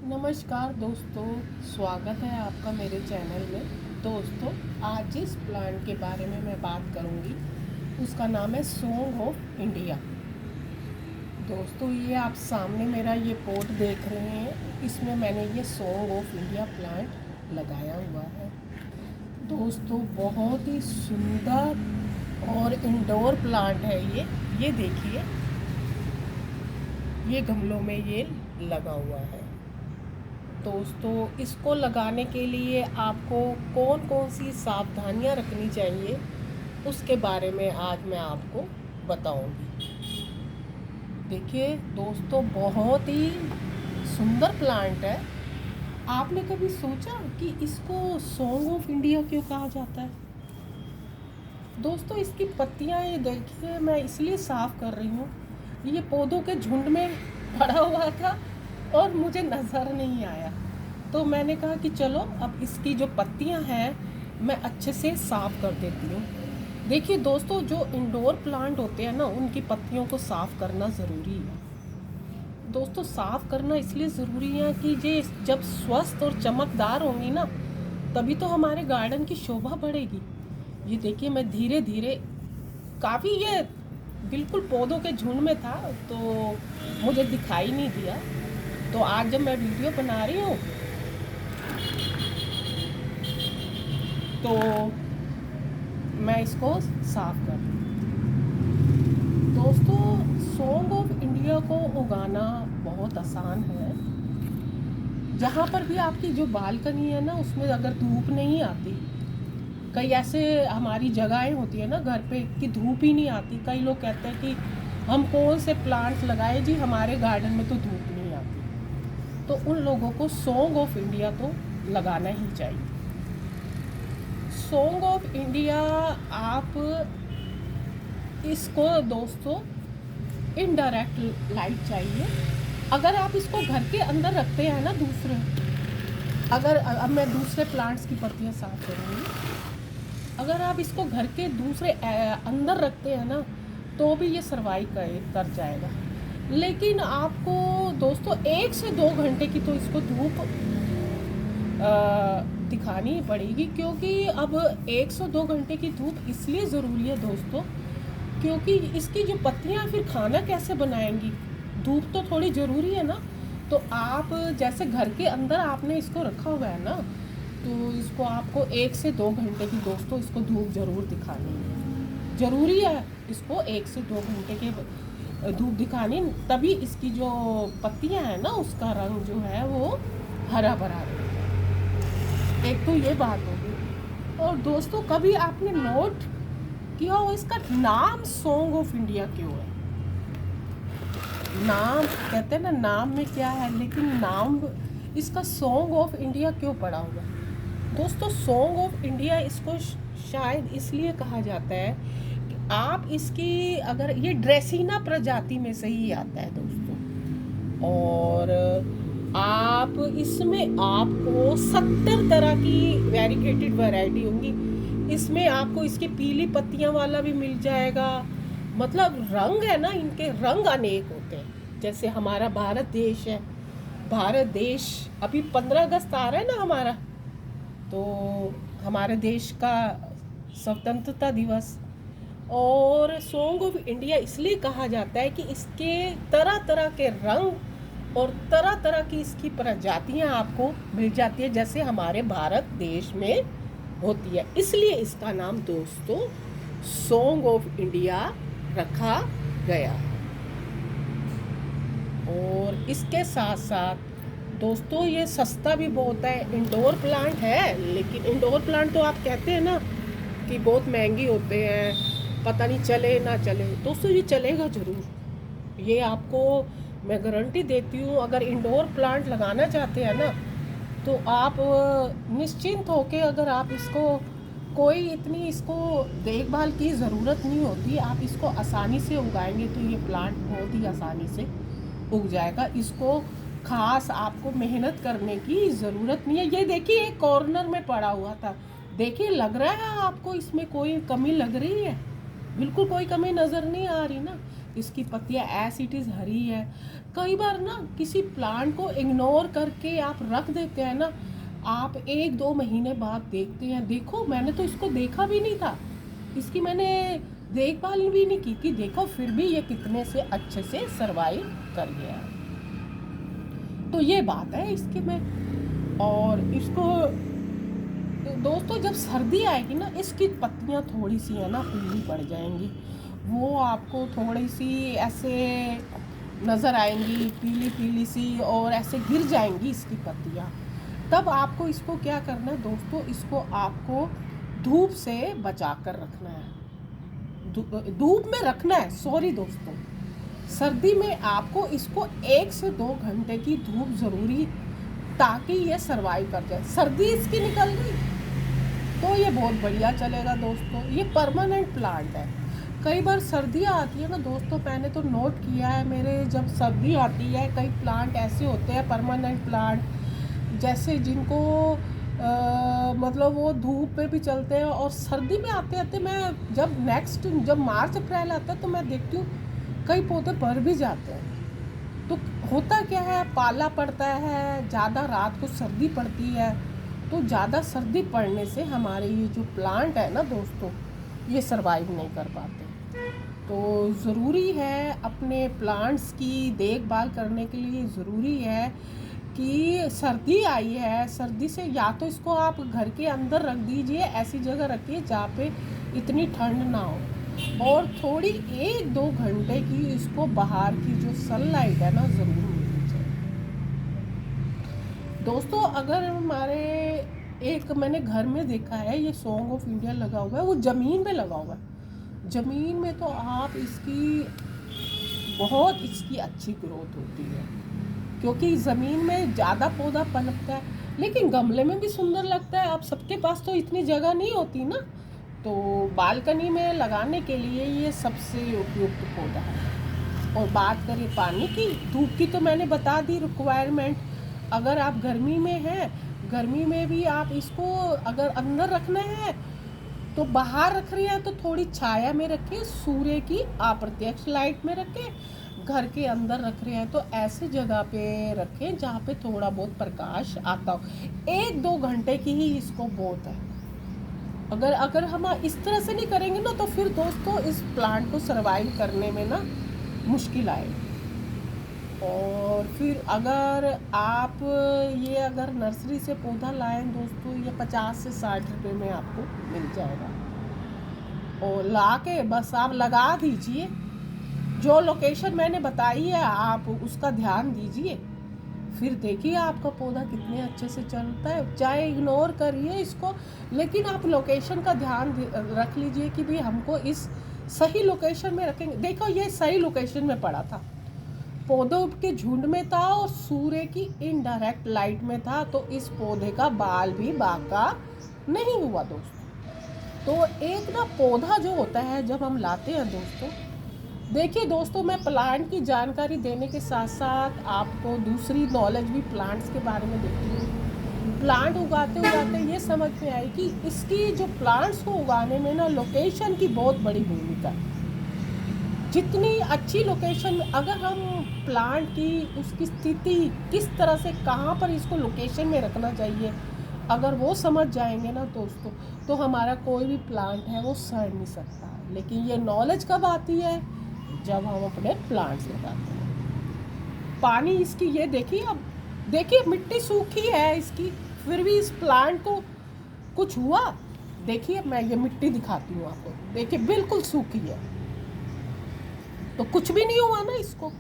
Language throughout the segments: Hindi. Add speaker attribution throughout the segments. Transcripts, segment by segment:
Speaker 1: नमस्कार दोस्तों, स्वागत है आपका मेरे चैनल में। दोस्तों, आज जिस प्लांट के बारे में मैं बात करूंगी उसका नाम है सॉन्ग ऑफ इंडिया। दोस्तों, ये आप सामने मेरा ये पॉट देख रहे हैं, इसमें मैंने ये सॉन्ग ऑफ इंडिया प्लांट लगाया हुआ है। दोस्तों, बहुत ही सुंदर और इंडोर प्लांट है ये देखिए, ये गमलों में ये लगा हुआ है। दोस्तों, इसको लगाने के लिए आपको कौन कौन सी सावधानियां रखनी चाहिए उसके बारे में आज मैं आपको बताऊंगी। देखिए दोस्तों, बहुत ही सुंदर प्लांट है। आपने कभी सोचा कि इसको सॉन्ग ऑफ इंडिया क्यों कहा जाता है? दोस्तों, इसकी पत्तियां ये देखिए, मैं इसलिए साफ कर रही हूँ, ये पौधों के झुंड में पड़ा हुआ था और मुझे नज़र नहीं आया, तो मैंने कहा कि चलो अब इसकी जो पत्तियां हैं मैं अच्छे से साफ़ कर देती हूँ। देखिए दोस्तों, जो इंडोर प्लांट होते हैं ना, उनकी पत्तियों को साफ़ करना ज़रूरी है। दोस्तों, साफ़ करना इसलिए ज़रूरी है कि ये जब स्वस्थ और चमकदार होंगी ना, तभी तो हमारे गार्डन की शोभा बढ़ेगी। ये देखिए, मैं धीरे धीरे काफ़ी ये बिल्कुल पौधों के झुंड में था तो मुझे दिखाई नहीं दिया, तो आज जब मैं वीडियो बना रही हूँ तो मैं इसको साफ कर रही हूँ। दोस्तों, सॉन्ग ऑफ इंडिया को उगाना बहुत आसान है। जहाँ पर भी आपकी जो बालकनी है ना, उसमें अगर धूप नहीं आती, कई ऐसे हमारी जगहें होती है ना घर पे कि धूप ही नहीं आती, कई लोग कहते हैं कि हम कौन से प्लांट्स लगाए जी, हमारे गार्डन में तो धूप नहीं आती, तो उन लोगों को सॉन्ग ऑफ इंडिया तो लगाना ही चाहिए। सॉन्ग ऑफ इंडिया, आप इसको दोस्तों इनडायरेक्ट लाइट चाहिए। अगर आप इसको घर के अंदर रखते हैं ना, अब मैं दूसरे प्लांट्स की पत्तियां साफ करूँगी। अगर आप इसको घर के दूसरे अंदर रखते हैं ना, तो भी ये सर्वाइव कर जाएगा। लेकिन आपको दोस्तों 1 से 2 घंटे की तो इसको धूप दिखानी ही पड़ेगी, क्योंकि अब 1 से 2 घंटे की धूप इसलिए ज़रूरी है दोस्तों, क्योंकि इसकी जो पत्तियां फिर खाना कैसे बनाएंगी, धूप तो थोड़ी ज़रूरी है ना। तो आप जैसे घर के अंदर आपने इसको रखा हुआ है ना, तो इसको आपको 1 से 2 घंटे की दोस्तों इसको धूप ज़रूर दिखानी है, ज़रूरी है। इसको 1 से 2 घंटे के धूप दिखानी, तभी इसकी जो पत्तियां हैं ना, उसका रंग जो है वो हरा भरा रहेगा। एक तो ये बात होगी। और दोस्तों, कभी आपने नोट किया हो इसका नाम सॉन्ग ऑफ इंडिया क्यों है? नाम कहते हैं ना, नाम में क्या है, लेकिन नाम इसका सॉन्ग ऑफ इंडिया क्यों पड़ा हुआ? दोस्तों, सॉन्ग ऑफ इंडिया इसको शायद इसलिए कहा जाता है कि आप इसकी, अगर ये ड्रेसिना प्रजाति में से ही आता है दोस्तों, और आप इसमें आपको 70 तरह की वेरिगेटेड वैरायटी होंगी। इसमें आपको इसकी पीली पत्तियां वाला भी मिल जाएगा। मतलब रंग है ना, इनके रंग अनेक होते हैं। जैसे हमारा भारत देश है, भारत देश अभी 15 अगस्त आ रहा है ना हमारा, तो हमारे देश का स्वतंत्रता दिवस। और सॉन्ग ऑफ इंडिया इसलिए कहा जाता है कि इसके तरह तरह के रंग और तरह तरह की इसकी प्रजातियां आपको मिल जाती है, जैसे हमारे भारत देश में होती है। इसलिए इसका नाम दोस्तों सॉन्ग ऑफ इंडिया रखा गया। और इसके साथ साथ दोस्तों, ये सस्ता भी बहुत है। इंडोर प्लांट है, लेकिन इंडोर प्लांट तो आप कहते हैं ना कि बहुत महंगी होते हैं, पता नहीं चले ना चले। दोस्तों, ये चलेगा ज़रूर, ये आपको मैं गारंटी देती हूँ। अगर इंडोर प्लांट लगाना चाहते हैं ना, तो आप निश्चिंत होके, अगर आप इसको कोई इतनी इसको देखभाल की ज़रूरत नहीं होती, आप इसको आसानी से उगाएंगे तो ये प्लांट बहुत ही आसानी से उग जाएगा। इसको खास आपको मेहनत करने की ज़रूरत नहीं है। ये देखिए, एक कॉर्नर में पड़ा हुआ था, देखिए लग रहा है आपको इसमें कोई कमी लग रही है? बिल्कुल कोई कमी नज़र नहीं आ रही ना। इसकी पत्तियाँ एज इट इज़ हरी है। कई बार ना किसी प्लांट को इग्नोर करके आप रख देते हैं ना, आप 1-2 महीने बाद देखते हैं, देखो मैंने तो इसको देखा भी नहीं था, इसकी मैंने देखभाल भी नहीं की थी, देखो फिर भी ये कितने से अच्छे से सर्वाइव कर गया है। तो ये बात है इसके में। और इसको दोस्तों जब सर्दी आएगी ना, इसकी पत्तियाँ थोड़ी सी है ना पीली पड़ जाएंगी, वो आपको थोड़ी सी ऐसे नज़र आएंगी पीली पीली सी, और ऐसे गिर जाएंगी इसकी पत्तियाँ। तब आपको इसको क्या करना है दोस्तों, इसको आपको धूप से बचा कर रखना है, धूप में रखना है, सॉरी दोस्तों। सर्दी में आपको इसको 1 से 2 घंटे की धूप ज़रूरी, ताकि ये सर्वाइव कर जाए। सर्दी इसकी निकल गई तो ये बहुत बढ़िया चलेगा दोस्तों। ये परमानेंट प्लांट है। कई बार सर्दियाँ आती है ना दोस्तों, मैंने तो नोट किया है, मेरे जब सर्दी आती है कई प्लांट ऐसे होते हैं परमानेंट प्लांट, जैसे जिनको मतलब वो धूप पे भी चलते हैं, और सर्दी में आते आते मैं जब मार्च अप्रैल आता है तो मैं देखती हूँ कई पौधे भर भी जाते हैं। तो होता क्या है, पाला पड़ता है, ज़्यादा रात को सर्दी पड़ती है, तो ज़्यादा सर्दी पड़ने से हमारे ये जो प्लांट है ना दोस्तों, ये सर्वाइव नहीं कर पाते। तो ज़रूरी है अपने प्लांट्स की देखभाल करने के लिए, ज़रूरी है कि सर्दी आई है, सर्दी से या तो इसको आप घर के अंदर रख दीजिए, ऐसी जगह रखिए जहाँ पे इतनी ठंड ना हो, और थोड़ी 1-2 घंटे की इसको बाहर की जो सनलाइट है ना ज़रूर मिलनी चाहिए दोस्तों। अगर हमारे एक मैंने घर में देखा है, ये सॉन्ग ऑफ इंडिया लगा हुआ है, वो ज़मीन में लगा हुआ है। ज़मीन में तो आप बहुत इसकी अच्छी ग्रोथ होती है, क्योंकि ज़मीन में ज़्यादा पौधा पनपता है, लेकिन गमले में भी सुंदर लगता है। अब सबके पास तो इतनी जगह नहीं होती ना, तो बालकनी में लगाने के लिए ये सबसे उपयुक्त पौधा है। और बात करें पानी की, धूप की तो मैंने बता दी रिक्वायरमेंट। अगर आप गर्मी में हैं, गर्मी में भी आप इसको अगर अंदर रखना है तो बाहर रख रहे हैं तो थोड़ी छाया में रखें, सूर्य की अप्रत्यक्ष लाइट में रखें। घर के अंदर रख रहे हैं तो ऐसे जगह पे रखें जहाँ पे थोड़ा बहुत प्रकाश आता हो। 1-2 घंटे की ही इसको बहुत है। अगर हम इस तरह से नहीं करेंगे ना, तो फिर दोस्तों इस प्लांट को सर्वाइव करने में ना मुश्किल आएगी। और फिर अगर आप ये अगर नर्सरी से पौधा लाएं दोस्तों, ये 50 से 60 रुपये में आपको मिल जाएगा, और ला के बस आप लगा दीजिए। जो लोकेशन मैंने बताई है आप उसका ध्यान दीजिए, फिर देखिए आपका पौधा कितने अच्छे से चलता है। चाहे इग्नोर करिए इसको, लेकिन आप लोकेशन का ध्यान रख लीजिए कि भाई हमको इस सही लोकेशन में रखेंगे। देखो ये सही लोकेशन में पड़ा था, पौधों के झुंड में था और सूर्य की इनडायरेक्ट लाइट में था, तो इस पौधे का बाल भी बांका नहीं हुआ दोस्तों। तो एक ना पौधा जो होता है जब हम लाते हैं दोस्तों, देखिए दोस्तों, मैं प्लांट की जानकारी देने के साथ साथ आपको दूसरी नॉलेज भी प्लांट्स के बारे में देती हूँ। प्लांट उगाते उगाते ये समझ में आई कि इसकी जो प्लांट्स को उगाने में ना लोकेशन की बहुत बड़ी भूमिका है। जितनी अच्छी लोकेशन में अगर हम प्लांट की उसकी स्थिति किस तरह से कहाँ पर इसको लोकेशन में रखना चाहिए, अगर वो समझ जाएंगे ना दोस्तों, तो हमारा कोई भी प्लांट है वो सड़ नहीं सकता। लेकिन ये नॉलेज कब आती है, जब हम अपने प्लांट्स लगाते हैं। पानी इसकी ये देखिए, अब देखिए मिट्टी सूखी है इसकी, फिर भी इस प्लांट को कुछ हुआ। देखिए मैं ये मिट्टी दिखाती हूँ आपको, देखिए बिल्कुल सूखी है, तो कुछ भी नहीं हुआ ना इसको।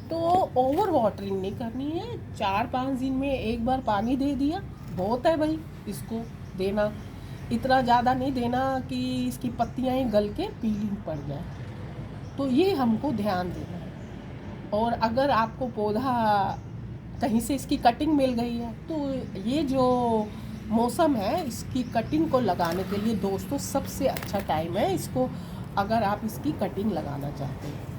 Speaker 1: तो ओवर वाटरिंग नहीं करनी है, 4-5 दिन में एक बार पानी दे दिया बहुत है भाई इसको देना। इतना ज़्यादा नहीं देना कि इसकी पत्तियाँ ही गल के पीली पड़ जाए, तो ये हमको ध्यान देना है। और अगर आपको पौधा कहीं से इसकी कटिंग मिल गई है, तो ये जो मौसम है इसकी कटिंग को लगाने के लिए दोस्तों सबसे अच्छा टाइम है इसको, अगर आप इसकी कटिंग लगाना चाहते हैं।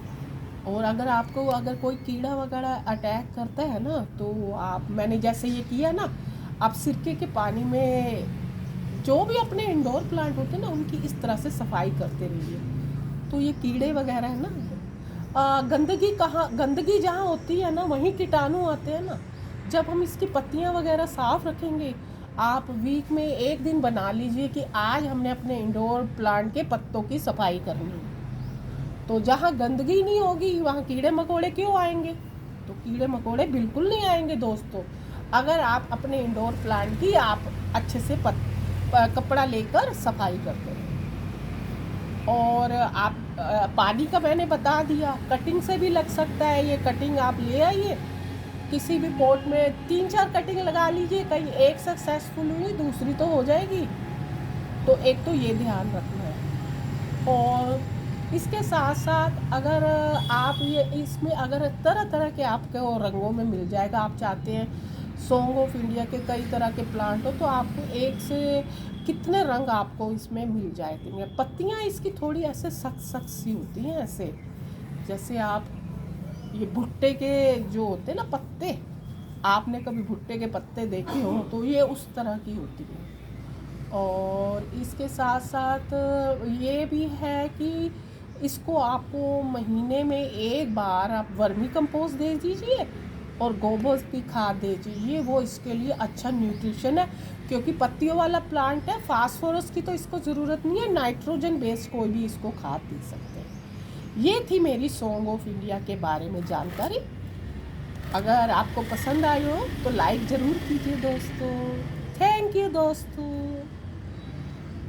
Speaker 1: और अगर कोई कीड़ा वगैरह अटैक करता है ना, तो मैंने जैसे ये किया ना, आप सिरके के पानी में जो भी अपने इंडोर प्लांट होते हैं ना उनकी इस तरह से सफाई करते रहिए, तो ये कीड़े वगैरह है ना गंदगी जहाँ होती है ना, वहीं कीटाणु आते हैं ना। जब हम इसकी पत्तियाँ वगैरह साफ रखेंगे, आप वीक में एक दिन बना लीजिए कि आज हमने अपने इंडोर प्लांट के पत्तों की सफाई करनी है। तो जहाँ गंदगी नहीं होगी वहाँ कीड़े मकोड़े क्यों आएंगे? तो कीड़े मकोड़े बिल्कुल नहीं आएंगे दोस्तों, अगर आप अपने इंडोर प्लांट की आप अच्छे से कपड़ा लेकर सफाई करते हैं। और आप पानी का मैंने बता दिया, कटिंग से भी लग सकता है। ये कटिंग आप ले आइए किसी भी पॉट में, 3-4 कटिंग लगा लीजिए, कहीं एक सक्सेसफुल हुई दूसरी तो हो जाएगी। तो एक तो ये ध्यान रखना है। और इसके साथ साथ अगर आप ये इसमें अगर तरह तरह के आपको रंगों में मिल जाएगा, आप चाहते हैं सॉन्ग ऑफ इंडिया के कई तरह के प्लांट हो, तो आपको एक से कितने रंग आपको इसमें मिल जाएंगे। पत्तियाँ इसकी थोड़ी ऐसे सख्त सख्त सी होती हैं, ऐसे जैसे आप ये भुट्टे के जो होते हैं ना पत्ते, आपने कभी भुट्टे के पत्ते देखे हो तो ये उस तरह की होती है। और इसके साथ साथ ये भी है कि इसको आपको महीने में एक बार आप वर्मी कंपोस्ट दे दीजिए और गोबर की खाद दे दीजिए, वो इसके लिए अच्छा न्यूट्रिशन है। क्योंकि पत्तियों वाला प्लांट है, फास्फोरस की तो इसको ज़रूरत नहीं है, नाइट्रोजन बेस्ड कोई भी इसको खाद दे सकते हैं। ये थी मेरी सॉन्ग ऑफ इंडिया के बारे में जानकारी। अगर आपको पसंद आई हो तो लाइक ज़रूर कीजिए दोस्तों। थैंक यू दोस्तों।